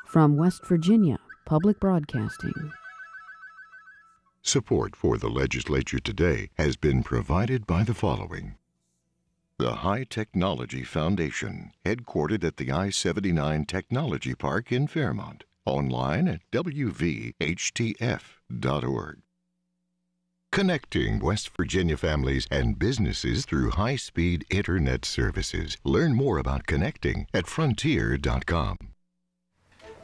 From West Virginia Public Broadcasting. Support for the Legislature Today has been provided by the following. The High Technology Foundation, headquartered at the I-79 Technology Park in Fairmont. Online at wvhtf.org. Connecting West Virginia families and businesses through high-speed internet services. Learn more about connecting at frontier.com.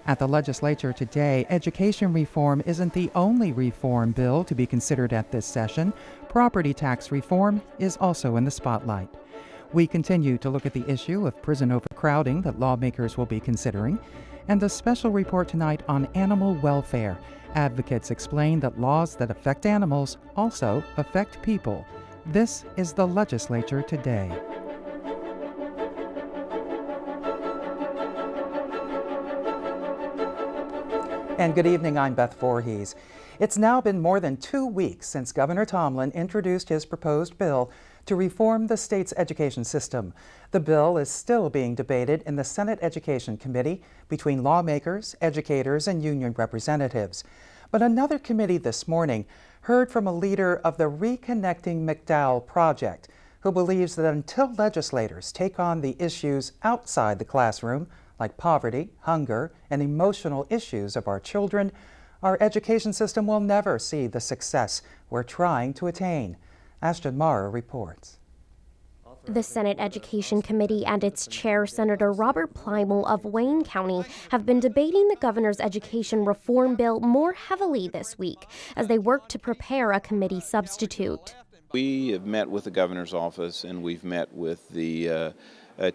At the Legislature today, education reform isn't the only reform bill to be considered at this session. Property tax reform is also in the spotlight. We continue to look at the issue of prison overcrowding that lawmakers will be considering, and a special report tonight on animal welfare. Advocates explain that laws that affect animals also affect people. This is the Legislature Today. And good evening, I'm Beth Voorhees. It's now been more than 2 weeks since Governor Tomlin introduced his proposed bill to reform the state's education system. The bill is still being debated in the Senate Education Committee between lawmakers, educators, and union representatives. But another committee this morning heard from a leader of the Reconnecting McDowell Project, who believes that until legislators take on the issues outside the classroom, like poverty, hunger, and emotional issues of our children, our education system will never see the success we're trying to attain. Ashton Mara reports. The Senate Education Committee and its chair, Senator Robert Plymel of Wayne County, have been debating the governor's education reform bill more heavily this week as they work to prepare a committee substitute. We have met with the governor's office and we've met with the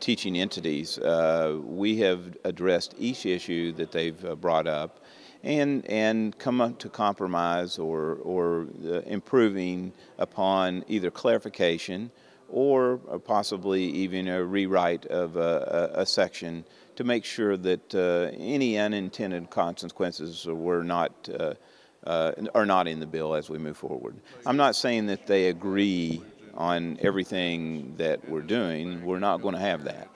teaching entities. We have addressed each issue that they've brought up and come up to compromise or improving upon either clarification or possibly even a rewrite of a section to make sure that any unintended consequences are not in the bill as we move forward. I'm not saying that they agree on everything that we're doing. We're not going to have that.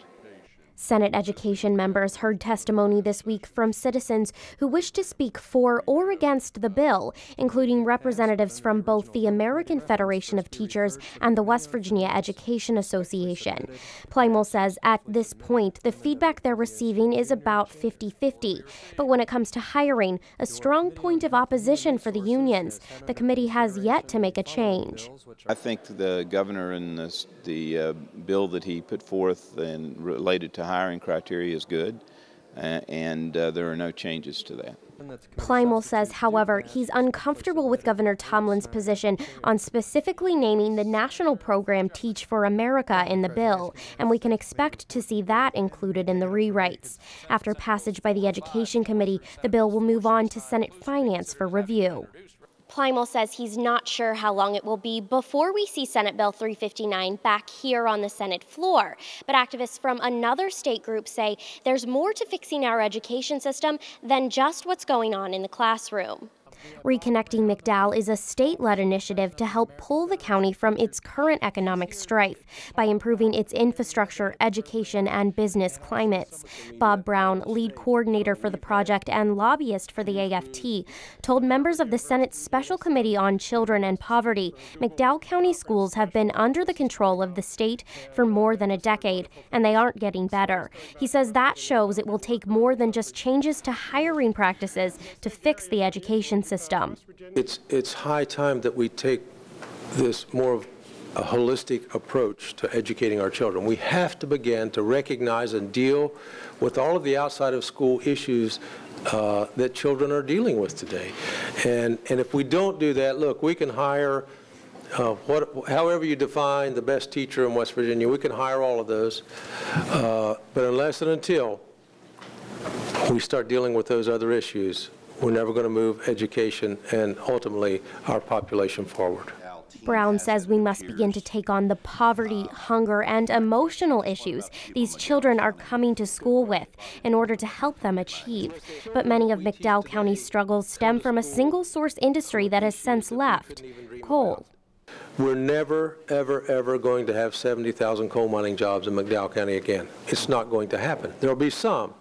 Senate education members heard testimony this week from citizens who wish to speak for or against the bill, including representatives from both the American Federation of Teachers and the West Virginia Education Association. Plymel says at this point, the feedback they're receiving is about 50-50. But when it comes to hiring, a strong point of opposition for the unions. The committee has yet to make a change. I think the governor and the bill that he put forth and related to hiring criteria is good, and there are no changes to that. Plymel says, however, he's uncomfortable with Governor Tomlin's position on specifically naming the national program Teach for America in the bill, and we can expect to see that included in the rewrites. After passage by the Education Committee, the bill will move on to Senate Finance for review. Plymel says he's not sure how long it will be before we see Senate Bill 359 back here on the Senate floor. But activists from another state group say there's more to fixing our education system than just what's going on in the classroom. Reconnecting McDowell is a state-led initiative to help pull the county from its current economic strife by improving its infrastructure, education, and business climates. Bob Brown, lead coordinator for the project and lobbyist for the AFT, told members of the Senate's Special Committee on Children and Poverty, McDowell County schools have been under the control of the state for more than a decade, and they aren't getting better. He says that shows it will take more than just changes to hiring practices to fix the education system. It's high time that we take this more of a holistic approach to educating our children. We have to begin to recognize and deal with all of the outside of school issues that children are dealing with today. And if we don't do that, look, we can hire however you define the best teacher in West Virginia, we can hire all of those. But unless and until we start dealing with those other issues, we're never going to move education and ultimately our population forward. Brown says we must begin to take on the poverty, hunger, and emotional issues these children are coming to school with in order to help them achieve. But many of McDowell County's struggles stem from a single-source industry that has since left: coal. We're never, ever, ever going to have 70,000 coal mining jobs in McDowell County again. It's not going to happen. There will be some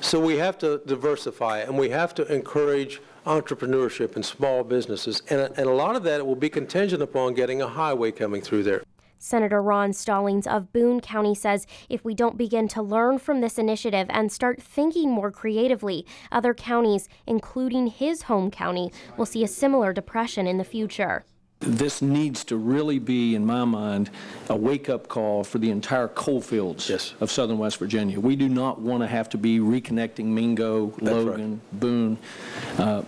So we have to diversify, and we have to encourage entrepreneurship and small businesses. And a lot of that will be contingent upon getting a highway coming through there. Senator Ron Stallings of Boone County says if we don't begin to learn from this initiative and start thinking more creatively, other counties, including his home county, will see a similar depression in the future. This needs to really be, in my mind, a wake-up call for the entire coal fields of southern West Virginia. We do not want to have to be reconnecting Mingo, Logan, Boone,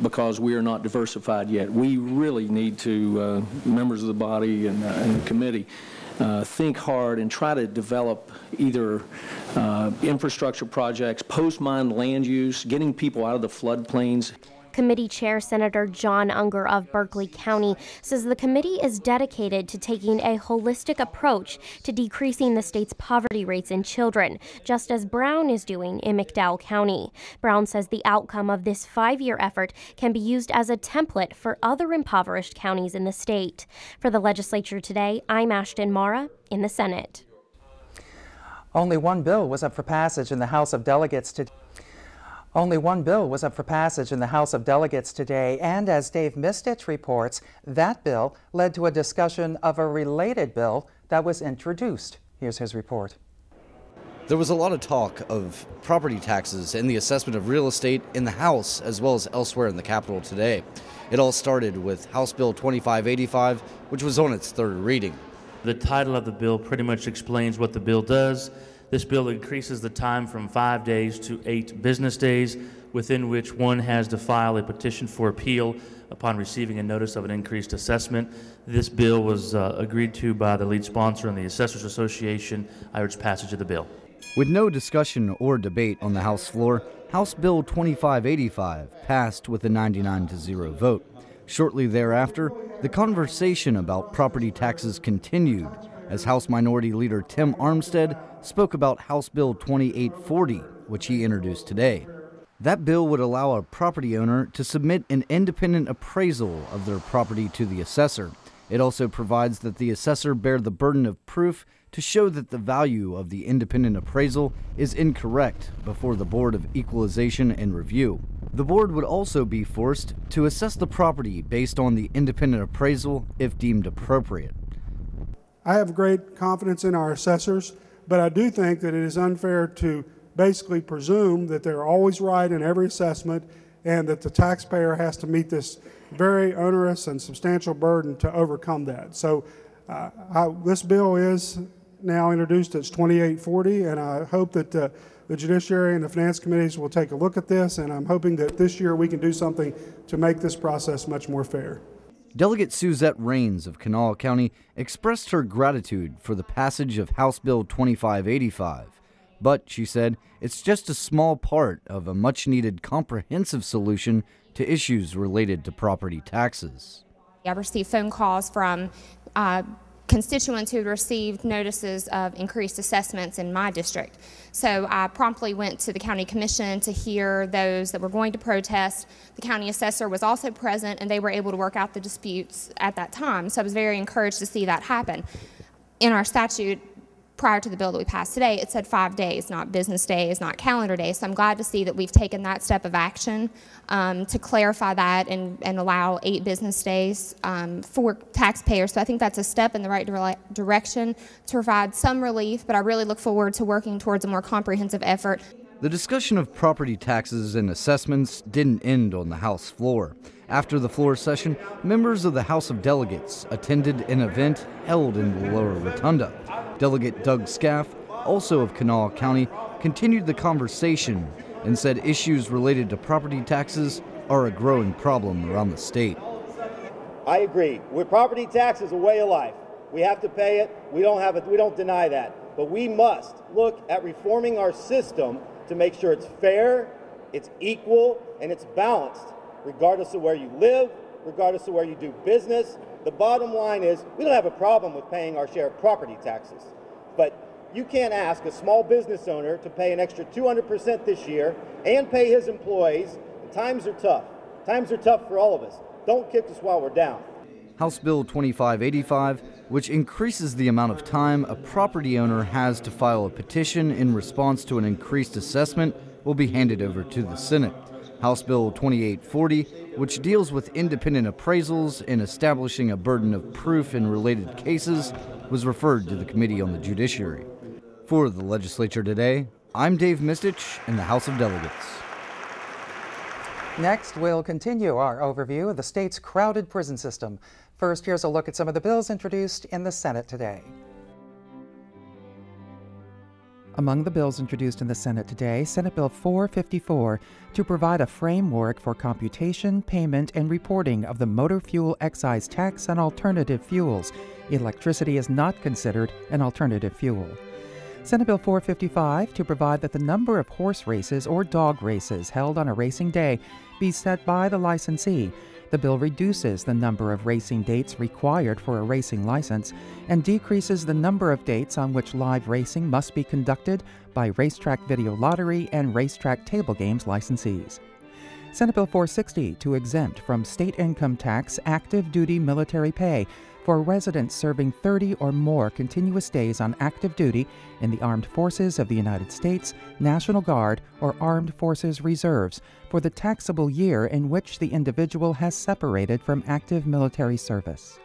because we are not diversified yet. We really need to, members of the body and the committee, think hard and try to develop either infrastructure projects, post-mine land use, getting people out of the floodplains. Committee Chair Senator John Unger of Berkeley County says the committee is dedicated to taking a holistic approach to decreasing the state's poverty rates in children, just as Brown is doing in McDowell County. Brown says the outcome of this 5-year effort can be used as a template for other impoverished counties in the state. For the Legislature Today, I'm Ashton Mara in the Senate. Only one bill was up for passage in the House of Delegates today. Only one bill was up for passage in the House of Delegates today, and as Dave Mistich reports, that bill led to a discussion of a related bill that was introduced. Here's his report. There was a lot of talk of property taxes and the assessment of real estate in the House as well as elsewhere in the Capitol today. It all started with House Bill 2585, which was on its third reading. The title of the bill pretty much explains what the bill does. This bill increases the time from 5 days to 8 business days, within which one has to file a petition for appeal upon receiving a notice of an increased assessment. This bill was agreed to by the lead sponsor and the Assessors Association. I urge passage of the bill. With no discussion or debate on the House floor, House Bill 2585 passed with a 99-0 vote. Shortly thereafter, the conversation about property taxes continued as House Minority Leader Tim Armstead spoke about House Bill 2840, which he introduced today. That bill would allow a property owner to submit an independent appraisal of their property to the assessor. It also provides that the assessor bear the burden of proof to show that the value of the independent appraisal is incorrect before the Board of Equalization and Review. The board would also be forced to assess the property based on the independent appraisal if deemed appropriate. I have great confidence in our assessors, but I do think that it is unfair to basically presume that they're always right in every assessment and that the taxpayer has to meet this very onerous and substantial burden to overcome that. So this bill is now introduced as 2840, and I hope that the Judiciary and the Finance Committees will take a look at this, and I'm hoping that this year we can do something to make this process much more fair. Delegate Suzette Rains of Kanawha County expressed her gratitude for the passage of House Bill 2585. But, she said, it's just a small part of a much-needed comprehensive solution to issues related to property taxes. I received phone calls from constituents who received notices of increased assessments in my district. So I promptly went to the county commission to hear those that were going to protest. The county assessor was also present, and they were able to work out the disputes at that time. So I was very encouraged to see that happen. In our statute, prior to the bill that we passed today, it said 5 days, not business days, not calendar days. So I'm glad to see that we've taken that step of action to clarify that and allow 8 business days for taxpayers. So I think that's a step in the right direction to provide some relief, but I really look forward to working towards a more comprehensive effort. The discussion of property taxes and assessments didn't end on the House floor. After the floor session, members of the House of Delegates attended an event held in the lower rotunda. Delegate Doug Scaff, also of Kanawha County, continued the conversation and said issues related to property taxes are a growing problem around the state. I agree. Property tax is a way of life. We have to pay it. We don't deny that. But we must look at reforming our system to make sure it's fair, it's equal, and it's balanced, regardless of where you live, regardless of where you do business. The bottom line is we don't have a problem with paying our share of property taxes, but you can't ask a small business owner to pay an extra 200% this year and pay his employees. Times are tough. Times are tough for all of us. Don't kick us while we're down. House Bill 2585, which increases the amount of time a property owner has to file a petition in response to an increased assessment, will be handed over to the Senate. House Bill 2840, which deals with independent appraisals and establishing a burden of proof in related cases, was referred to the Committee on the Judiciary. For the Legislature Today, I'm Dave Mistich in the House of Delegates. Next, we'll continue our overview of the state's crowded prison system. First, here's a look at some of the bills introduced in the Senate today. Among the bills introduced in the Senate today, Senate Bill 454 to provide a framework for computation, payment, and reporting of the motor fuel excise tax on alternative fuels. Electricity is not considered an alternative fuel. Senate Bill 455 to provide that the number of horse races or dog races held on a racing day be set by the licensee. The bill reduces the number of racing dates required for a racing license and decreases the number of dates on which live racing must be conducted by racetrack video lottery and racetrack table games licensees. Senate Bill 460 to exempt from state income tax active duty military pay for residents serving 30 or more continuous days on active duty in the Armed Forces of the United States, National Guard, or Armed Forces Reserves for the taxable year in which the individual has separated from active military service.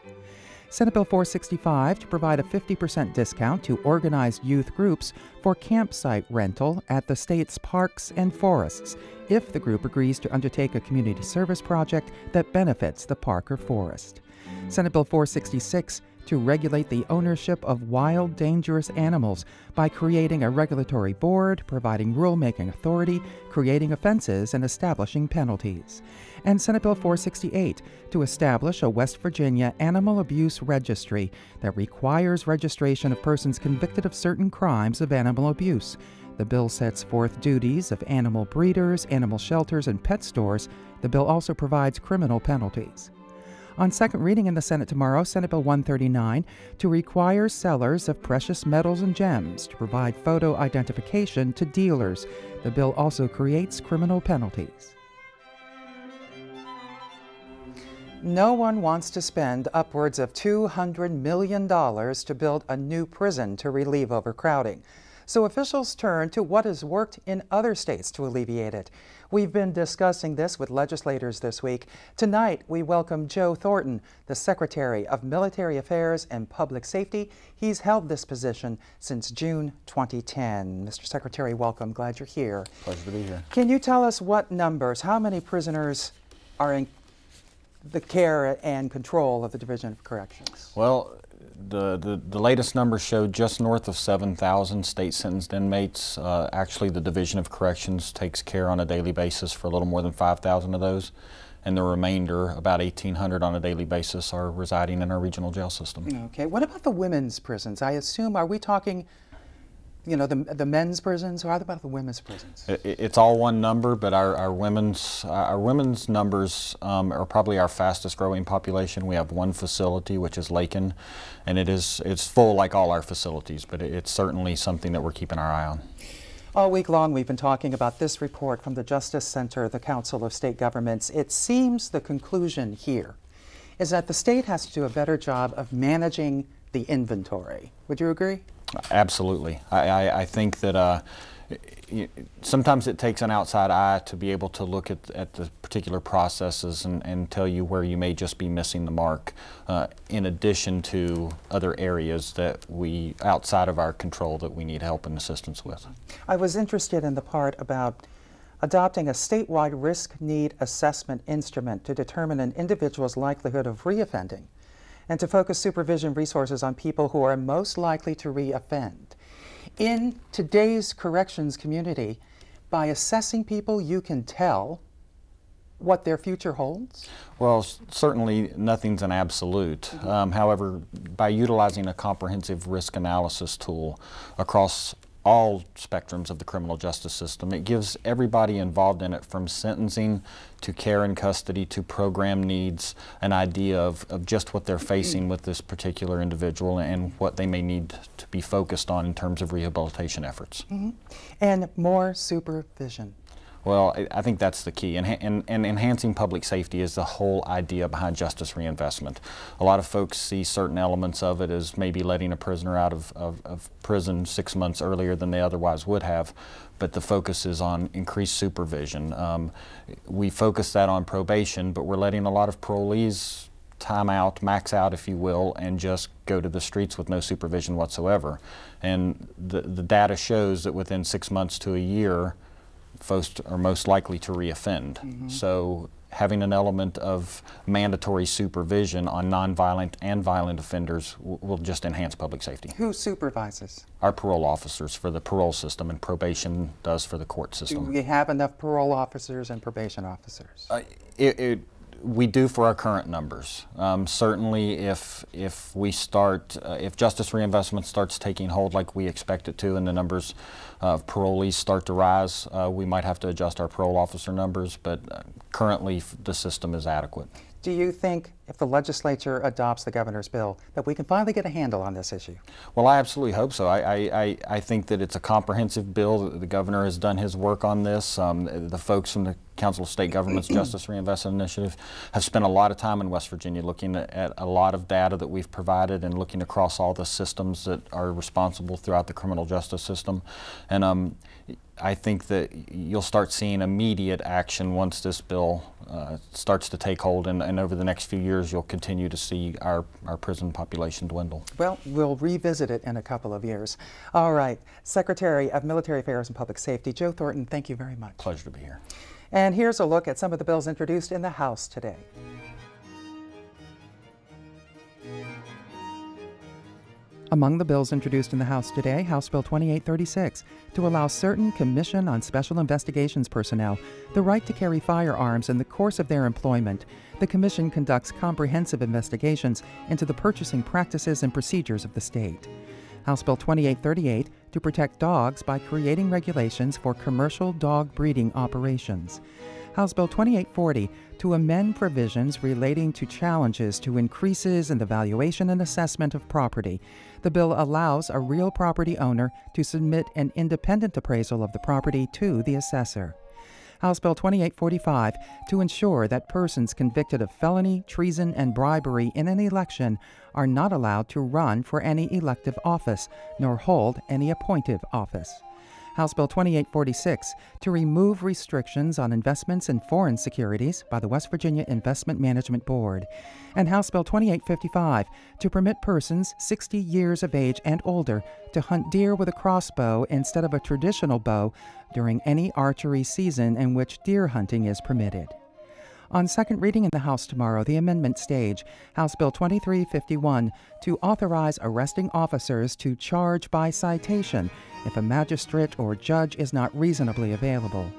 Senate Bill 465 to provide a 50% discount to organized youth groups for campsite rental at the state's parks and forests if the group agrees to undertake a community service project that benefits the park or forest. Senate Bill 466 to regulate the ownership of wild, dangerous animals by creating a regulatory board, providing rulemaking authority, creating offenses, and establishing penalties. And Senate Bill 468 to establish a West Virginia Animal Abuse Registry that requires registration of persons convicted of certain crimes of animal abuse. The bill sets forth duties of animal breeders, animal shelters, and pet stores. The bill also provides criminal penalties. On second reading in the Senate tomorrow, Senate Bill 139 to require sellers of precious metals and gems to provide photo identification to dealers. The bill also creates criminal penalties. No one wants to spend upwards of $200 million to build a new prison to relieve overcrowding. So officials turn to what has worked in other states to alleviate it. We've been discussing this with legislators this week. Tonight, we welcome Joe Thornton, the Secretary of Military Affairs and Public Safety. He's held this position since June 2010. Mr. Secretary, welcome. Glad you're here. Pleasure to be here. Can you tell us what numbers, how many prisoners are in the care and control of the Division of Corrections? Well, the latest numbers show just north of 7,000 state sentenced inmates. Actually, the Division of Corrections takes care on a daily basis for a little more than 5,000 of those, and the remainder, about 1,800 on a daily basis, are residing in our regional jail system. Okay. What about the women's prisons? I assume, are we talking, you know, the men's prisons, or how about the women's prisons? It's all one number, but our women's numbers are probably our fastest growing population. We have one facility, which is Lakin, and it's full like all our facilities, but it's certainly something that we're keeping our eye on. All week long, we've been talking about this report from the Justice Center, the Council of State Governments. It seems the conclusion here is that the state has to do a better job of managing the inventory. Would you agree? Absolutely. I think that sometimes it takes an outside eye to be able to look at the particular processes and tell you where you may just be missing the mark, in addition to other areas that outside of our control, that we need help and assistance with. I was interested in the part about adopting a statewide risk need assessment instrument to determine an individual's likelihood of reoffending, and to focus supervision resources on people who are most likely to reoffend. In today's corrections community, by assessing people, you can tell what their future holds? Well, certainly nothing's an absolute. However, by utilizing a comprehensive risk analysis tool across all spectrums of the criminal justice system, it gives everybody involved in it, from sentencing to care and custody to program needs, an idea of just what they're facing with this particular individual and what they may need to be focused on in terms of rehabilitation efforts. And more supervision. Well, I think that's the key, and enhancing public safety is the whole idea behind justice reinvestment. A lot of folks see certain elements of it as maybe letting a prisoner out of prison 6 months earlier than they otherwise would have, but the focus is on increased supervision. We focus that on probation, but we're letting a lot of parolees time out, max out if you will, and just go to the streets with no supervision whatsoever. And the data shows that within 6 months to a year, folks are most likely to reoffend. So having an element of mandatory supervision on nonviolent and violent offenders will just enhance public safety. Who supervises? Our parole officers for the parole system, and probation does for the court system. Do we have enough parole officers and probation officers? We do for our current numbers. Certainly if justice reinvestment starts taking hold like we expect it to, and the numbers of parolees start to rise, we might have to adjust our parole officer numbers, but currently the system is adequate. Do you think if the legislature adopts the governor's bill that we can finally get a handle on this issue? Well, I absolutely hope so. I think that it's a comprehensive bill. The governor has done his work on this. The folks from the Council of State Governments Justice Reinvestment Initiative have spent a lot of time in West Virginia looking at a lot of data that we've provided and looking across all the systems that are responsible throughout the criminal justice system. And I think that you'll start seeing immediate action once this bill starts to take hold, and over the next few years you'll continue to see our prison population dwindle. Well, we'll revisit it in a couple of years. All right, Secretary of Military Affairs and Public Safety, Joe Thornton, thank you very much. Pleasure to be here. And here's a look at some of the bills introduced in the House today. Among the bills introduced in the House today, House Bill 2836, to allow certain Commission on Special Investigations personnel the right to carry firearms in the course of their employment. The Commission conducts comprehensive investigations into the purchasing practices and procedures of the state. House Bill 2838, to protect dogs by creating regulations for commercial dog breeding operations. House Bill 2840, to amend provisions relating to challenges to increases in the valuation and assessment of property. The bill allows a real property owner to submit an independent appraisal of the property to the assessor. House Bill 2845, to ensure that persons convicted of felony, treason, and bribery in an election are not allowed to run for any elective office, nor hold any appointive office. House Bill 2846, to remove restrictions on investments in foreign securities by the West Virginia Investment Management Board. And House Bill 2855, to permit persons 60 years of age and older to hunt deer with a crossbow instead of a traditional bow during any archery season in which deer hunting is permitted. On second reading in the House tomorrow, the amendment stage, House Bill 2351, to authorize arresting officers to charge by citation if a magistrate or judge is not reasonably available.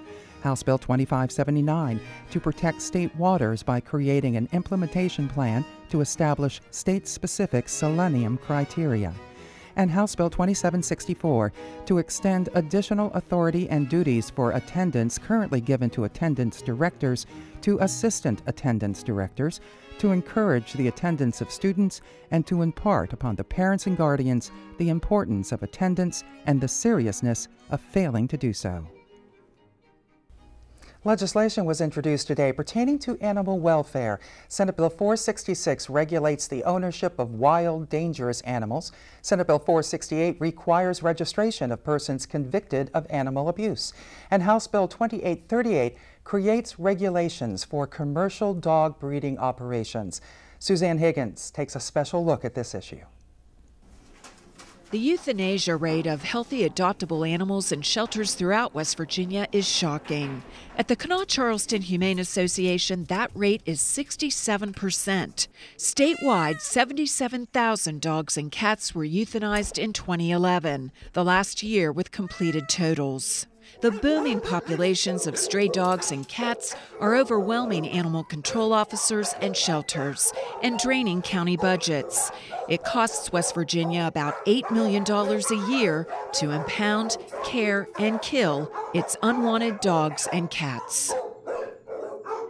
House Bill 2579, to protect state waters by creating an implementation plan to establish state-specific selenium criteria. And House Bill 2764, to extend additional authority and duties for attendance currently given to attendance directors to assistant attendance directors, to encourage the attendance of students and to impart upon the parents and guardians the importance of attendance and the seriousness of failing to do so. Legislation was introduced today pertaining to animal welfare. Senate Bill 466 regulates the ownership of wild, dangerous animals. Senate Bill 468 requires registration of persons convicted of animal abuse. And House Bill 2838 creates regulations for commercial dog breeding operations. Suzanne Higgins takes a special look at this issue. The euthanasia rate of healthy adoptable animals in shelters throughout West Virginia is shocking. At the Kanawha-Charleston Humane Association, that rate is 67%. Statewide, 77,000 dogs and cats were euthanized in 2011, the last year with completed totals. The booming populations of stray dogs and cats are overwhelming animal control officers and shelters and draining county budgets. It costs West Virginia about $8 million a year to impound, care, and kill its unwanted dogs and cats.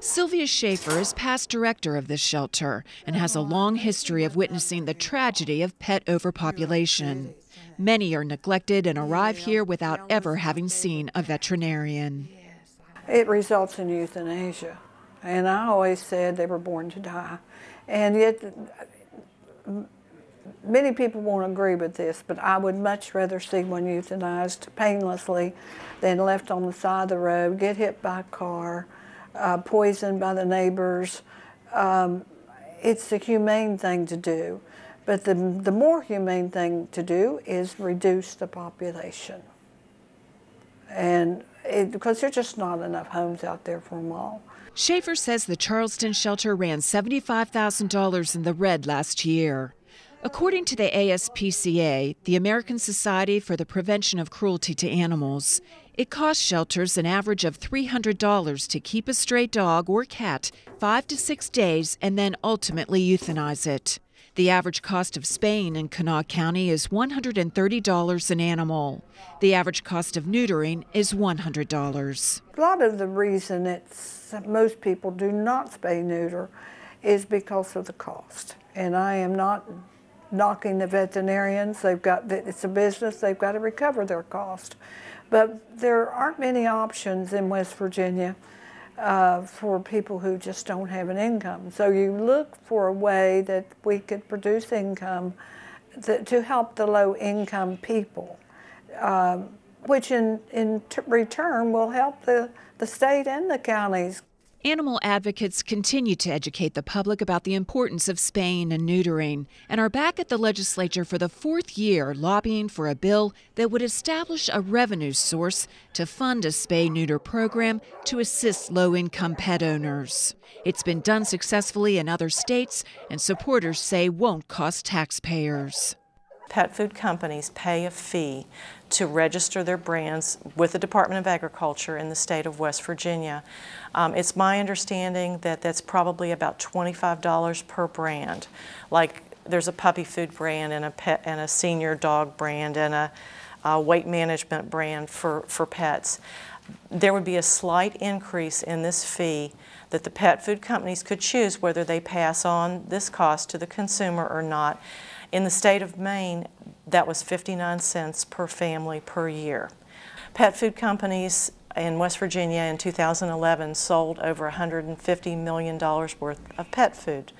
Sylvia Schaefer is past director of this shelter and has a long history of witnessing the tragedy of pet overpopulation. Many are neglected and arrive here without ever having seen a veterinarian. it results in euthanasia. And I always said they were born to die. And yet, many people won't agree with this, but I would much rather see one euthanized painlessly than left on the side of the road, get hit by a car, poisoned by the neighbors. It's the humane thing to do. But the more humane thing to do is reduce the population. And because there's just not enough homes out there for them all. Schaefer says the Charleston shelter ran $75,000 in the red last year. According to the ASPCA, the American Society for the Prevention of Cruelty to Animals, it costs shelters an average of $300 to keep a stray dog or cat 5 to 6 days and then ultimately euthanize it. The average cost of spaying in Kanawha County is $130 an animal. The average cost of neutering is $100. A lot of the reason most people do not spay neuter is because of the cost. And I am not knocking the veterinarians. It's a business, they've got to recover their cost. But there aren't many options in West Virginia for people who just don't have an income. So you look for a way that we could produce income to help the low-income people, which in return will help the state and the counties. Animal advocates continue to educate the public about the importance of spaying and neutering and are back at the legislature for the 4th year lobbying for a bill that would establish a revenue source to fund a spay-neuter program to assist low-income pet owners. It's been done successfully in other states, and supporters say won't cost taxpayers. Pet food companies pay a fee to register their brands with the Department of Agriculture in the state of West Virginia. It's my understanding that that's probably about $25 per brand. Like there's a puppy food brand and a pet and a senior dog brand and a weight management brand for pets. There would be a slight increase in this fee that the pet food companies could choose whether they pass on this cost to the consumer or not. In the state of Maine, that was 59 cents per family per year. Pet food companies in West Virginia in 2011 sold over $150 million worth of pet food.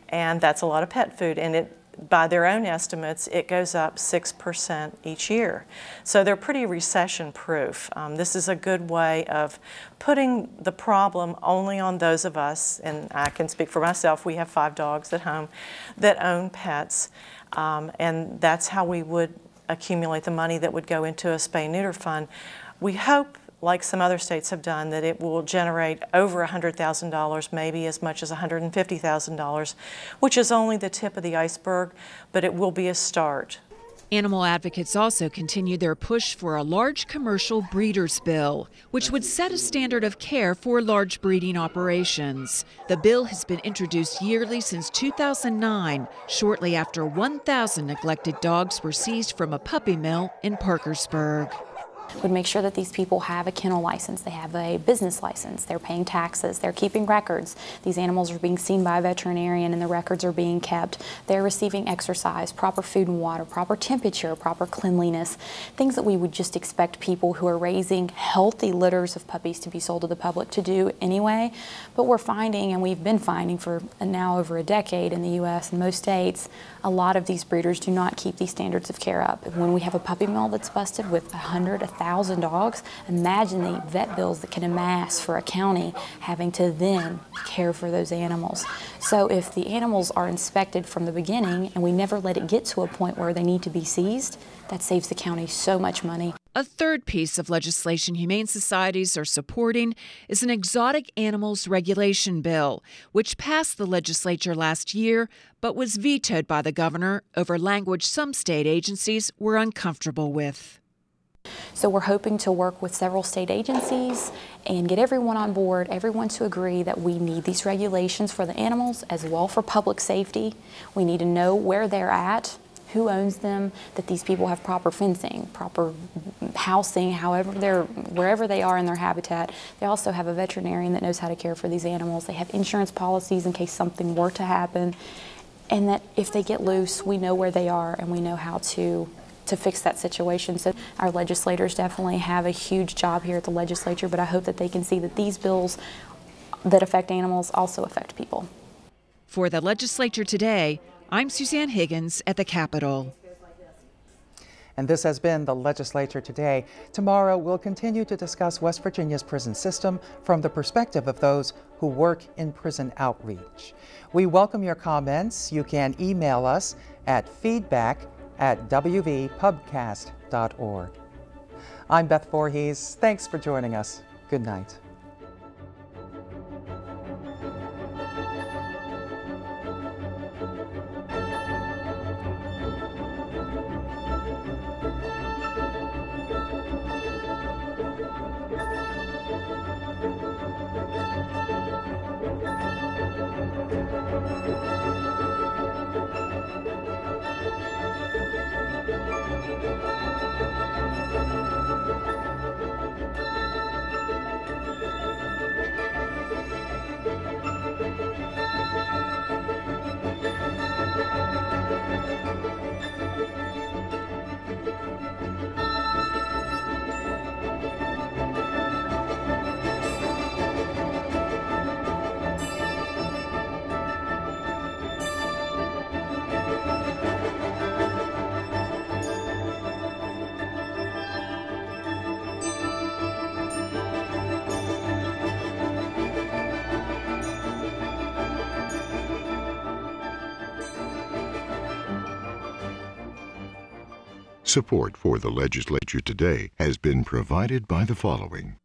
And that's a lot of pet food. And by their own estimates, it goes up 6% each year. So they're pretty recession-proof. This is a good way of putting the problem only on those of us, and I can speak for myself, we have 5 dogs at home that own pets. And that's how we would accumulate the money that would go into a spay-neuter fund. We hope, like some other states have done, that it will generate over $100,000, maybe as much as $150,000, which is only the tip of the iceberg, but it will be a start. Animal advocates also continue their push for a large commercial breeders bill, which would set a standard of care for large breeding operations. The bill has been introduced yearly since 2009, shortly after 1,000 neglected dogs were seized from a puppy mill in Parkersburg. Would make sure that these people have a kennel license, they have a business license, they're paying taxes, they're keeping records. These animals are being seen by a veterinarian and the records are being kept. They're receiving exercise, proper food and water, proper temperature, proper cleanliness, things that we would just expect people who are raising healthy litters of puppies to be sold to the public to do anyway. But we're finding, and we've been finding for now over a decade in the U.S. and most states, a lot of these breeders do not keep these standards of care up. When we have a puppy mill that's busted with 1,000 dogs, imagine the vet bills that can amass for a county having to then care for those animals. So if the animals are inspected from the beginning and we never let it get to a point where they need to be seized, that saves the county so much money. A third piece of legislation humane societies are supporting is an exotic animals regulation bill, which passed the legislature last year but was vetoed by the governor over language some state agencies were uncomfortable with. So we're hoping to work with several state agencies and get everyone on board, everyone to agree that we need these regulations for the animals as well for public safety. We need to know where they're at, who owns them, that these people have proper fencing, proper housing, wherever they are in their habitat. They also have a veterinarian that knows how to care for these animals. They have insurance policies in case something were to happen. And that if they get loose, we know where they are and we know how to to fix that situation. So our legislators definitely have a huge job here at the legislature, but I hope that they can see that these bills that affect animals also affect people. For the Legislature Today, I'm Suzanne Higgins at the Capitol. And this has been the Legislature Today. Tomorrow, we'll continue to discuss West Virginia's prison system from the perspective of those who work in prison outreach. We welcome your comments. You can email us at feedback@wvpubcast.org. I'm Beth Voorhees. Thanks for joining us. Good night. Support for the Legislature Today has been provided by the following.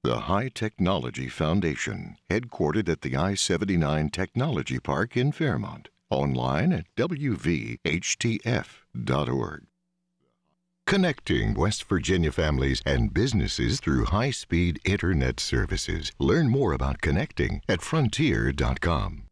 The High Technology Foundation, headquartered at the I-79 Technology Park in Fairmont. Online at wvhtf.org. Connecting West Virginia families and businesses through high-speed internet services. Learn more about connecting at frontier.com.